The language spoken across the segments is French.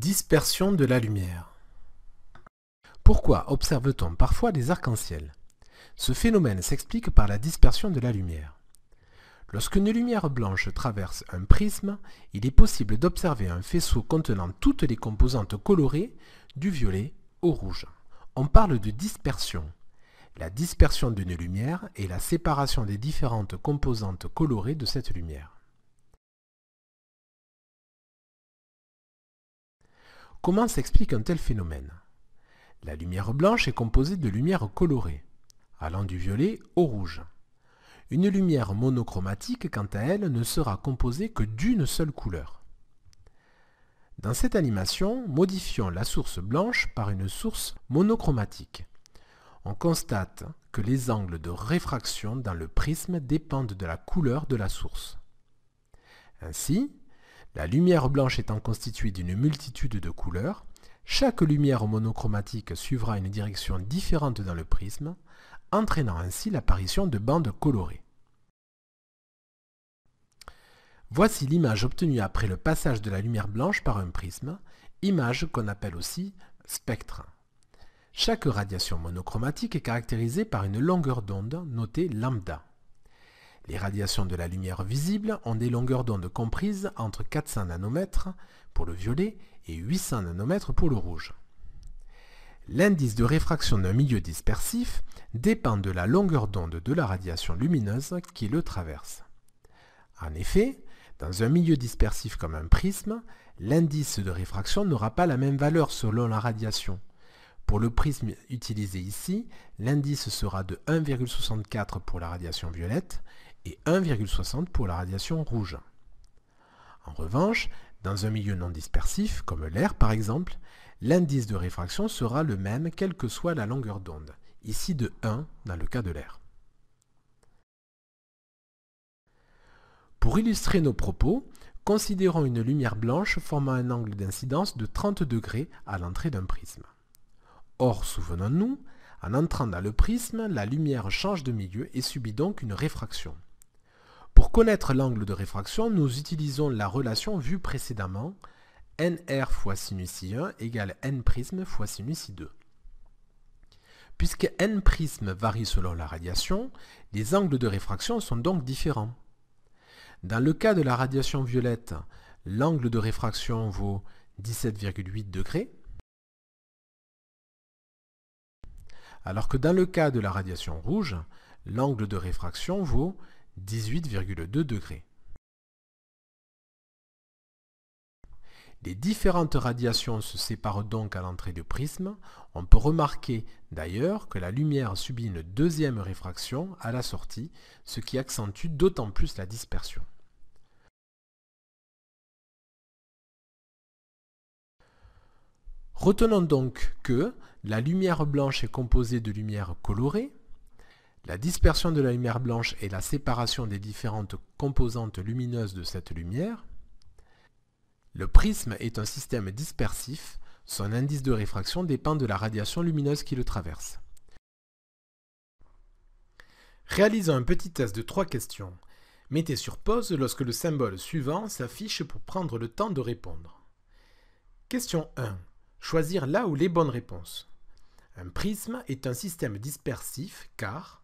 Dispersion de la lumière. Pourquoi observe-t-on parfois des arcs-en-ciel? Ce phénomène s'explique par la dispersion de la lumière. Lorsqu'une lumière blanche traverse un prisme, il est possible d'observer un faisceau contenant toutes les composantes colorées, du violet au rouge. On parle de dispersion. La dispersion d'une lumière est la séparation des différentes composantes colorées de cette lumière. Comment s'explique un tel phénomène? La lumière blanche est composée de lumière colorée, allant du violet au rouge. Une lumière monochromatique, quant à elle, ne sera composée que d'une seule couleur. Dans cette animation, modifions la source blanche par une source monochromatique. On constate que les angles de réfraction dans le prisme dépendent de la couleur de la source. Ainsi, la lumière blanche étant constituée d'une multitude de couleurs, chaque lumière monochromatique suivra une direction différente dans le prisme, entraînant ainsi l'apparition de bandes colorées. Voici l'image obtenue après le passage de la lumière blanche par un prisme, image qu'on appelle aussi spectre. Chaque radiation monochromatique est caractérisée par une longueur d'onde notée lambda. Les radiations de la lumière visible ont des longueurs d'onde comprises entre 400 nanomètres pour le violet et 800 nanomètres pour le rouge. L'indice de réfraction d'un milieu dispersif dépend de la longueur d'onde de la radiation lumineuse qui le traverse. En effet, dans un milieu dispersif comme un prisme, l'indice de réfraction n'aura pas la même valeur selon la radiation. Pour le prisme utilisé ici, l'indice sera de 1,64 pour la radiation violette et 1,60 pour la radiation rouge. En revanche, dans un milieu non dispersif, comme l'air par exemple, l'indice de réfraction sera le même quelle que soit la longueur d'onde, ici de 1 dans le cas de l'air. Pour illustrer nos propos, considérons une lumière blanche formant un angle d'incidence de 30 degrés à l'entrée d'un prisme. Or, souvenons-nous, en entrant dans le prisme, la lumière change de milieu et subit donc une réfraction. Pour connaître l'angle de réfraction, nous utilisons la relation vue précédemment, nr fois sinus I1 égale n prisme fois sinus I2. Puisque n prisme varie selon la radiation, les angles de réfraction sont donc différents. Dans le cas de la radiation violette, l'angle de réfraction vaut 17,8 degrés, alors que dans le cas de la radiation rouge, l'angle de réfraction vaut 18,2 degrés. Les différentes radiations se séparent donc à l'entrée du prisme. On peut remarquer d'ailleurs que la lumière subit une deuxième réfraction à la sortie, ce qui accentue d'autant plus la dispersion. Retenons donc que la lumière blanche est composée de lumière colorée. La dispersion de la lumière blanche est la séparation des différentes composantes lumineuses de cette lumière. Le prisme est un système dispersif. Son indice de réfraction dépend de la radiation lumineuse qui le traverse. Réalisons un petit test de 3 questions. Mettez sur pause lorsque le symbole suivant s'affiche pour prendre le temps de répondre. Question 1. Choisir la ou les bonnes réponses. Un prisme est un système dispersif car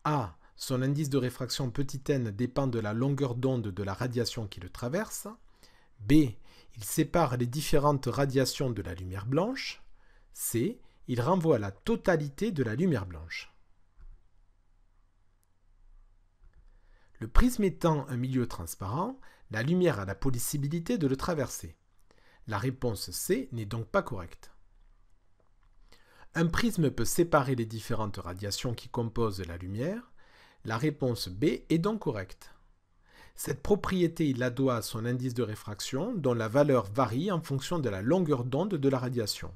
A. Son indice de réfraction petit n dépend de la longueur d'onde de la radiation qui le traverse. B. Il sépare les différentes radiations de la lumière blanche. C. Il renvoie la totalité de la lumière blanche. Le prisme étant un milieu transparent, la lumière a la possibilité de le traverser. La réponse C n'est donc pas correcte. Un prisme peut séparer les différentes radiations qui composent la lumière. La réponse B est donc correcte. Cette propriété, il la doit à son indice de réfraction, dont la valeur varie en fonction de la longueur d'onde de la radiation.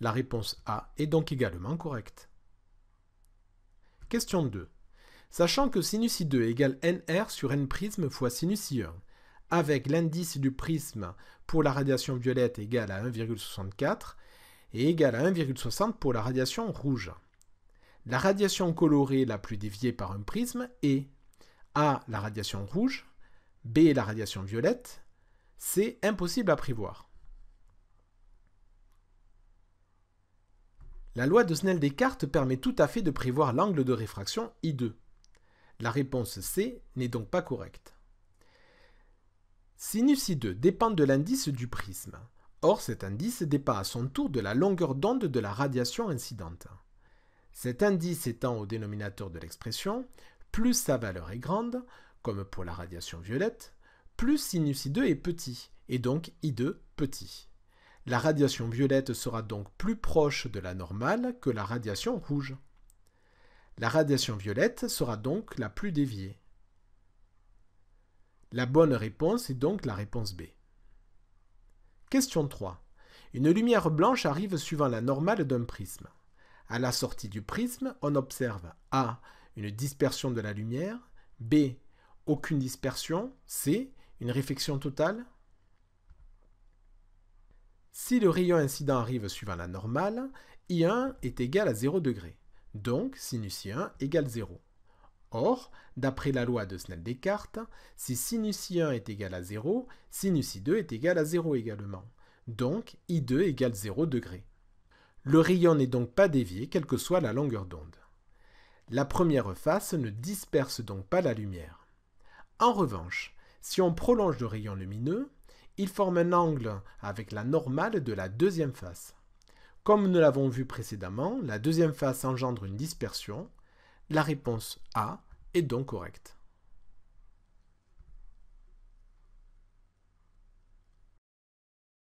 La réponse A est donc également correcte. Question 2. Sachant que sinus I2 égale nr sur n prisme fois sinus I1, avec l'indice du prisme pour la radiation violette égal à 1,64 et égal à 1,60 pour la radiation rouge. La radiation colorée la plus déviée par un prisme est A. La radiation rouge, B. La radiation violette, C. Impossible à prévoir. La loi de Snell-Descartes permet tout à fait de prévoir l'angle de réfraction I2. La réponse C n'est donc pas correcte. Sinus I2 dépend de l'indice du prisme. Or, cet indice dépend à son tour de la longueur d'onde de la radiation incidente. Cet indice étant au dénominateur de l'expression, plus sa valeur est grande, comme pour la radiation violette, plus sinus I2 est petit, et donc I2 petit. La radiation violette sera donc plus proche de la normale que la radiation rouge. La radiation violette sera donc la plus déviée. La bonne réponse est donc la réponse B. Question 3. Une lumière blanche arrive suivant la normale d'un prisme. À la sortie du prisme, on observe A. Une dispersion de la lumière, B. Aucune dispersion, C. Une réflexion totale. Si le rayon incident arrive suivant la normale, I1 est égal à 0 degré. Donc, sinus I1 égale 0. Or, d'après la loi de Snell-Descartes, si sinus I1 est égal à 0, sinus I2 est égal à 0 également. Donc, I2 égale 0 degré. Le rayon n'est donc pas dévié, quelle que soit la longueur d'onde. La première face ne disperse donc pas la lumière. En revanche, si on prolonge le rayon lumineux, il forme un angle avec la normale de la deuxième face. Comme nous l'avons vu précédemment, la deuxième face engendre une dispersion. La réponse A est donc correcte.